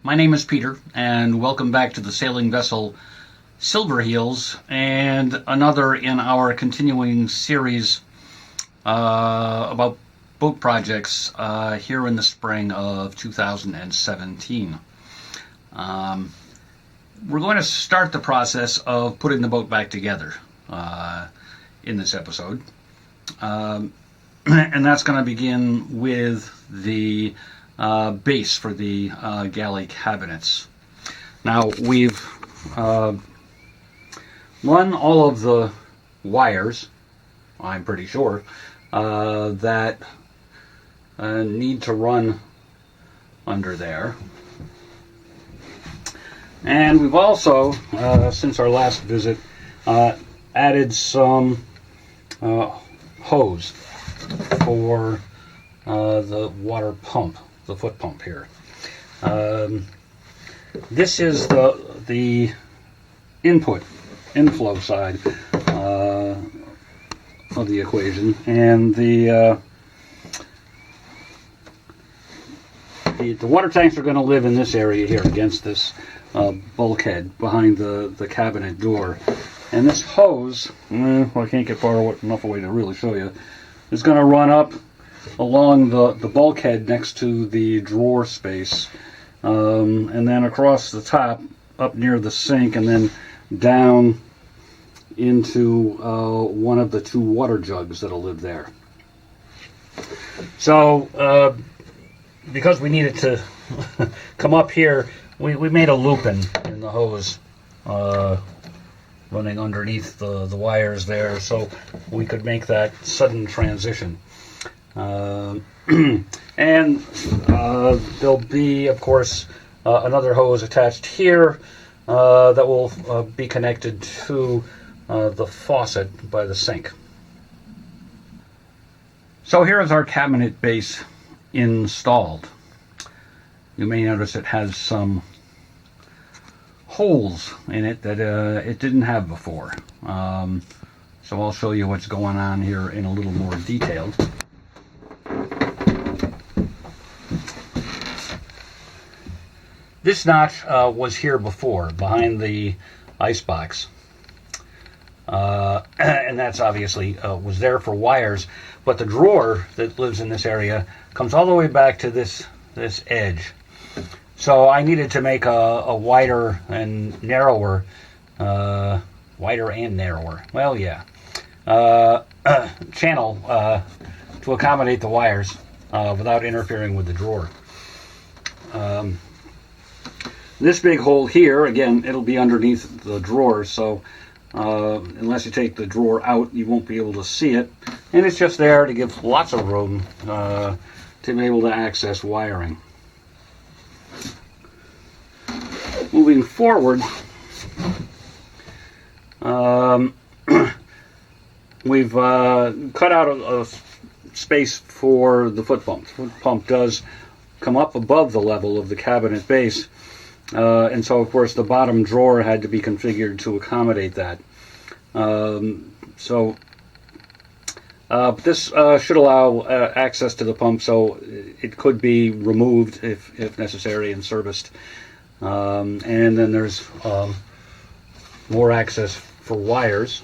My name is Peter, and welcome back to the sailing vessel Silver Heels, and another in our continuing series about boat projects here in the spring of 2017. We're going to start the process of putting the boat back together in this episode. And that's going to begin with the base for the galley cabinets. Now, we've run all of the wires, I'm pretty sure, that need to run under there. And we've also, since our last visit, added some hose for the water pump, the foot pump here. This is the inflow side of the equation, and the water tanks are going to live in this area here against this bulkhead behind the cabinet door. And this hose, well, I can't get far enough away to really show you, is going to run up along the bulkhead next to the drawer space, and then across the top up near the sink, and then down into one of the two water jugs that'll live there. So because we needed to come up here, we made a loop in the hose running underneath the wires there, so we could make that sudden transition. And there'll be, of course, another hose attached here that will be connected to the faucet by the sink. So here is our cabinet base installed. You may notice it has some holes in it that it didn't have before. So I'll show you what's going on here in a little more detail. This notch was here before, behind the icebox. And that's obviously was there for wires, but the drawer that lives in this area comes all the way back to this edge. So I needed to make a wider and narrower, well, yeah, channel to accommodate the wires without interfering with the drawer. This big hole here, again, it'll be underneath the drawer, so unless you take the drawer out, you won't be able to see it. And it's just there to give lots of room to be able to access wiring. Moving forward, we've cut out a space for the foot pump. The foot pump does come up above the level of the cabinet base, and so of course the bottom drawer had to be configured to accommodate that. This should allow access to the pump, so it could be removed if necessary and serviced. And then there's more access for wires.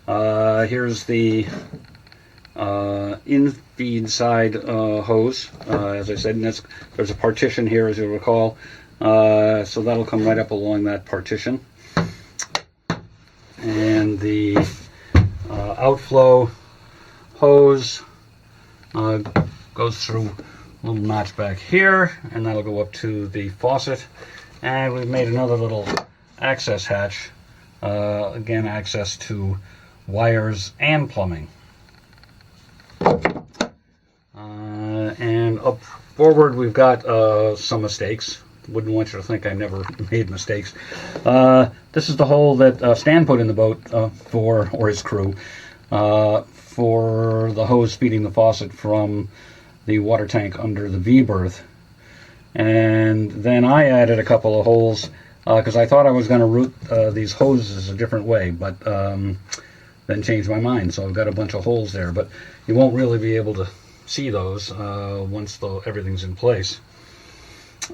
Here's the in-feed side hose, as I said, and there's a partition here, as you'll recall, so that'll come right up along that partition. And the outflow hose goes through a little notch back here, and that'll go up to the faucet. And we've made another little access hatch, again, access to wires and plumbing. And up forward, we've got some mistakes. Wouldn't want you to think I never made mistakes. This is the hole that Stan put in the boat or his crew, for the hose feeding the faucet from the water tank under the V-berth. And then I added a couple of holes because I thought I was going to route these hoses a different way, but then changed my mind. So I've got a bunch of holes there, but you won't really be able to see those once everything's in place.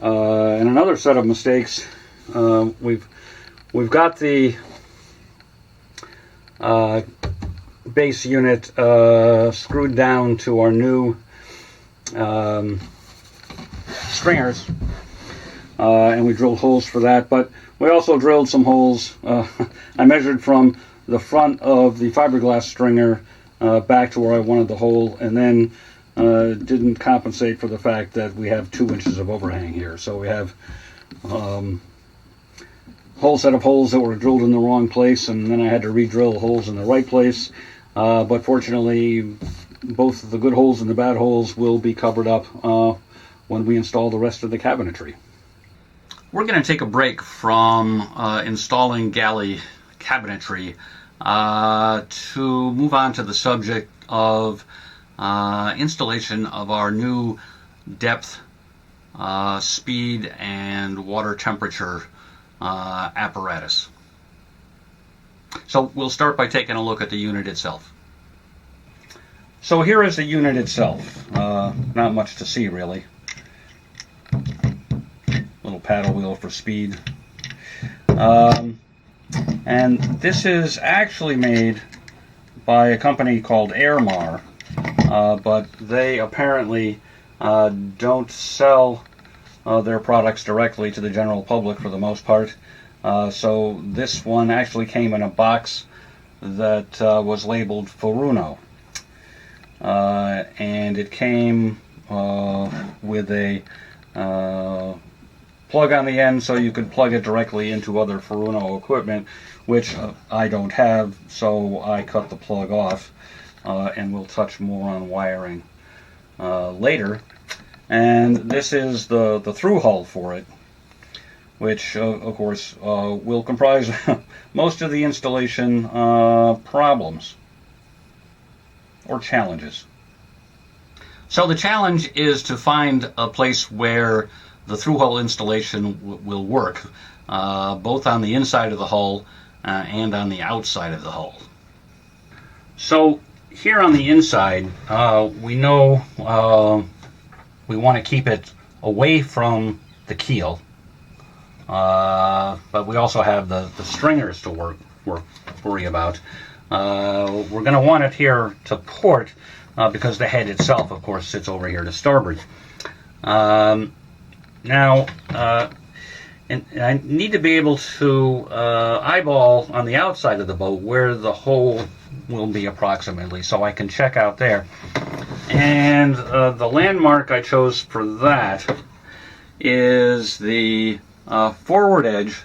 And another set of mistakes, we've got the base unit screwed down to our new stringers, and we drilled holes for that, but we also drilled some holes. I measured from the front of the fiberglass stringer back to where I wanted the hole, and then didn't compensate for the fact that we have 2 inches of overhang here. So we have whole set of holes that were drilled in the wrong place, and then I had to re-drill holes in the right place. But fortunately, both the good holes and the bad holes will be covered up when we install the rest of the cabinetry. We're going to take a break from installing Galley cabinetry to move on to the subject of installation of our new depth, speed, and water temperature apparatus. So we'll start by taking a look at the unit itself. So here is the unit itself. Not much to see, really. Little paddle wheel for speed. And this is actually made by a company called Airmar, but they apparently don't sell their products directly to the general public for the most part. So this one actually came in a box that was labeled Furuno. And it came with a plug on the end so you could plug it directly into other Furuno equipment, which I don't have, so I cut the plug off, and we'll touch more on wiring later. And this is the through hull for it, which of course will comprise most of the installation problems or challenges. So the challenge is to find a place where the through hull installation will work, both on the inside of the hull and on the outside of the hull. So here on the inside, we know we want to keep it away from the keel, but we also have the stringers to worry about. We're going to want it here to port because the head itself, of course, sits over here to starboard. Now, and I need to be able to eyeball on the outside of the boat where the hole will be approximately, so I can check out there. And the landmark I chose for that is the forward edge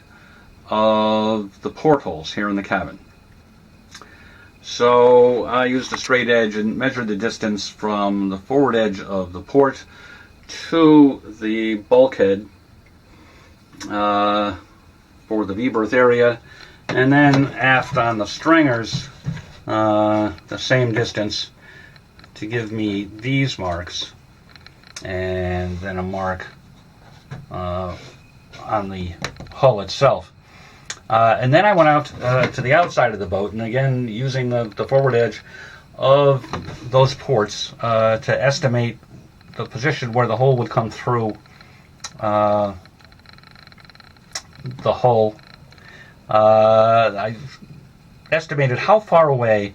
of the portholes here in the cabin. So I used a straight edge and measured the distance from the forward edge of the port to the bulkhead for the V-berth area, and then aft on the stringers the same distance to give me these marks, and then a mark on the hull itself. And then I went out to the outside of the boat, and again using the forward edge of those ports to estimate the position where the hole would come through the hull. I estimated how far away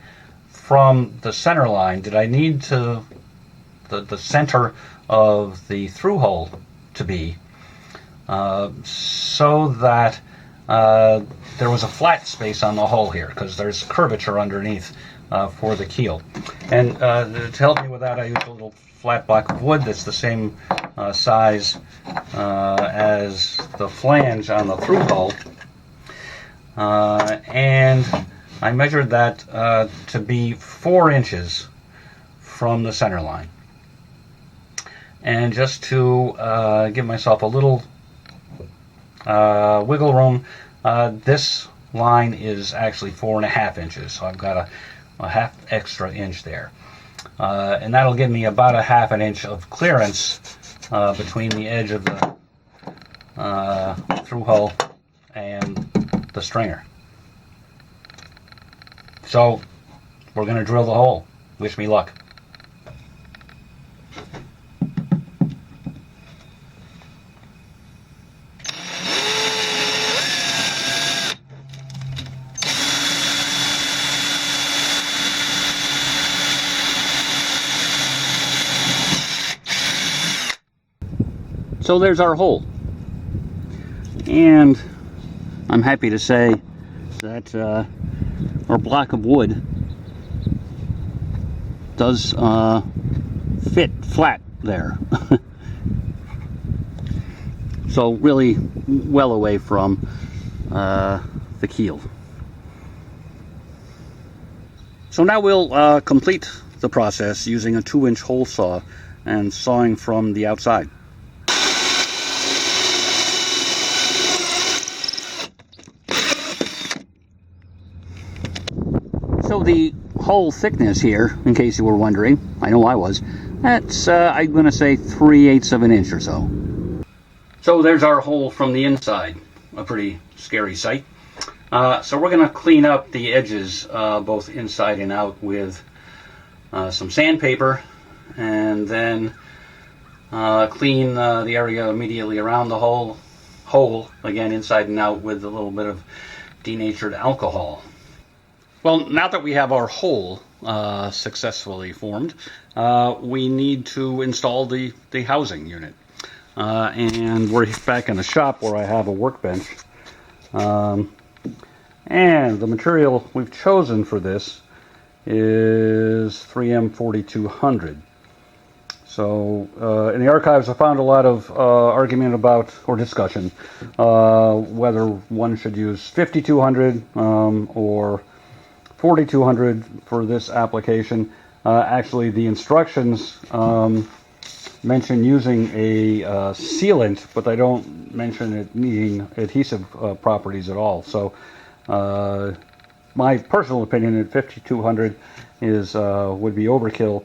from the center line did I need to the center of the through hull to be, so that there was a flat space on the hull here, because there's curvature underneath for the keel. And to help me with that, I used a little flat block of wood that's the same size as the flange on the through hull, and I measured that to be 4 inches from the center line. And just to give myself a little wiggle room, this line is actually 4.5 inches, so I've got a half extra inch there, and that'll give me about a half an inch of clearance between the edge of the through hull and the stringer. So we're going to drill the hole. Wish me luck. So there's our hole. And I'm happy to say that our block of wood does fit flat there. So really well away from the keel. So now we'll complete the process using a 2-inch hole saw and sawing from the outside. So the hole thickness here, in case you were wondering, I know I was, that's I'm going to say 3/8 of an inch or so. So there's our hole from the inside, a pretty scary sight. So we're going to clean up the edges, both inside and out, with some sandpaper, and then clean the area immediately around the hole, again inside and out, with a little bit of denatured alcohol. Well, now that we have our hole successfully formed, we need to install the housing unit. And we're back in the shop where I have a workbench. And the material we've chosen for this is 3M 4200. So in the archives I found a lot of argument about, or discussion, whether one should use 5200 or 4200 for this application. Actually, the instructions mention using a sealant, but they don't mention it needing adhesive properties at all. So my personal opinion at 5200 is would be overkill,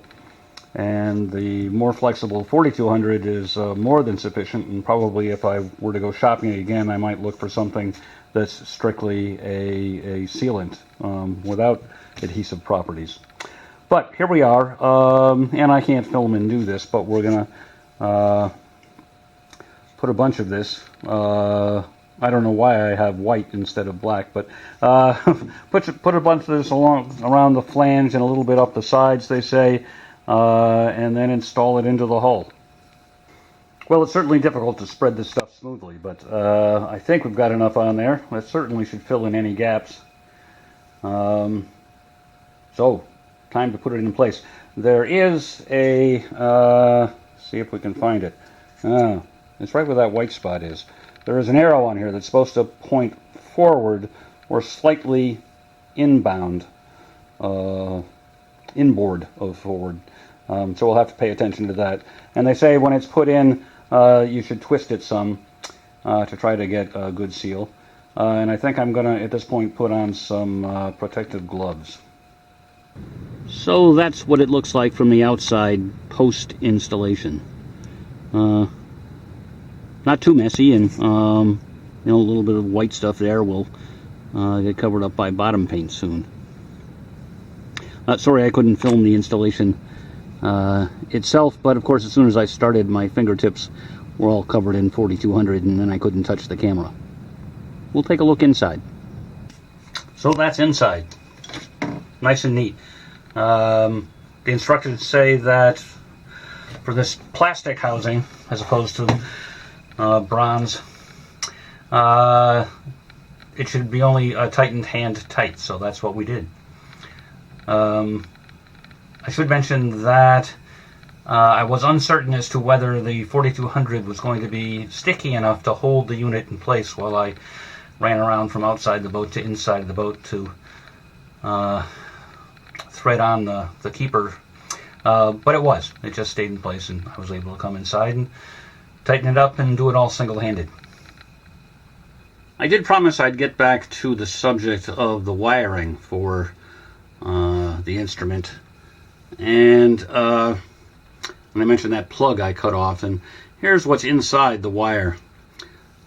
and the more flexible 4200 is more than sufficient. And probably if I were to go shopping again, I might look for something that's strictly a sealant without adhesive properties. But here we are, and I can't film and do this, but we're going to put a bunch of this. I don't know why I have white instead of black, but put a bunch of this around the flange and a little bit up the sides, they say, and then install it into the hull. Well, it's certainly difficult to spread this stuff smoothly, but I think we've got enough on there. That certainly should fill in any gaps. So, time to put it in place. There is a, see if we can find it. It's right where that white spot is. There is an arrow on here that's supposed to point forward or slightly inbound, inboard of forward. So we'll have to pay attention to that. And they say when it's put in, you should twist it some to try to get a good seal. And I think I'm going to, at this point, put on some protective gloves. So that's what it looks like from the outside post-installation. Not too messy, and a little bit of white stuff there will get covered up by bottom paint soon. Sorry I couldn't film the installation itself, but of course as soon as I started, my fingertips were all covered in 4200, and then I couldn't touch the camera. We'll take a look inside. So that's inside. Nice and neat. The instructions say that for this plastic housing, as opposed to bronze, it should be only tightened hand tight, so that's what we did. I should mention that I was uncertain as to whether the 4200 was going to be sticky enough to hold the unit in place while I ran around from outside the boat to inside the boat to thread on the keeper. But it just stayed in place, and I was able to come inside and tighten it up and do it all single-handed. I did promise I'd get back to the subject of the wiring for the instrument, and when I mentioned that plug I cut off, and here's what's inside the wire.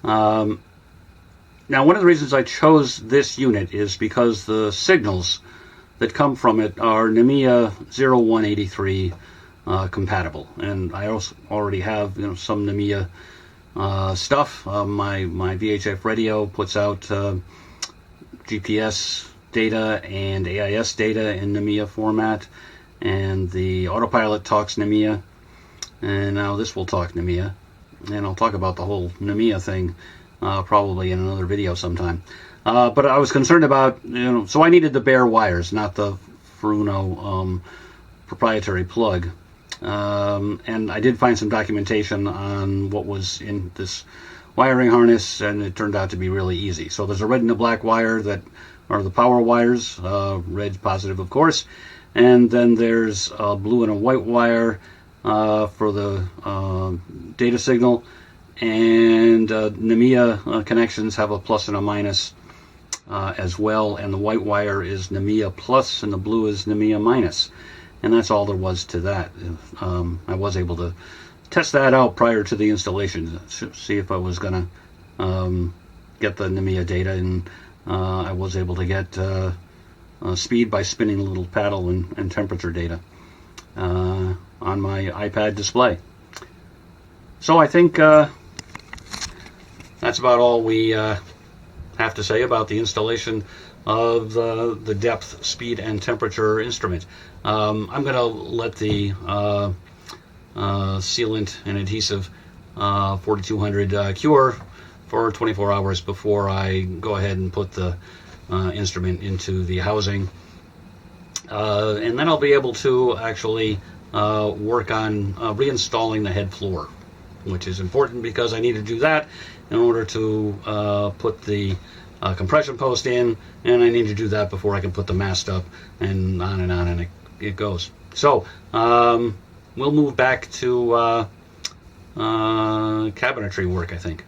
Now, one of the reasons I chose this unit is because the signals that come from it are NMEA 0183 compatible, and I also already have some NMEA stuff. My VHF radio puts out GPS data and AIS data in NMEA format, and the autopilot talks NMEA, and now this will talk NMEA. and I'll talk about the whole NMEA thing probably in another video sometime. But I was concerned about, so I needed the bare wires, not the Furuno proprietary plug. And I did find some documentation on what was in this wiring harness, and it turned out to be really easy. So there's a red and a black wire that are the power wires, red positive of course, and then there's a blue and a white wire for the data signal, and NMEA connections have a plus and a minus as well, and the white wire is NMEA plus and the blue is NMEA minus, and that's all there was to that. I was able to test that out prior to the installation to see if I was going to get the NMEA data, and I was able to get speed by spinning a little paddle and temperature data on my iPad display. So I think that's about all we have to say about the installation of the depth, speed, and temperature instrument. I'm going to let the sealant and adhesive 4200 cure for 24 hours before I go ahead and put the instrument into the housing. And then I'll be able to actually work on reinstalling the head floor, which is important because I need to do that in order to put the compression post in, and I need to do that before I can put the mast up, and on and it goes. So we'll move back to cabinetry work, I think.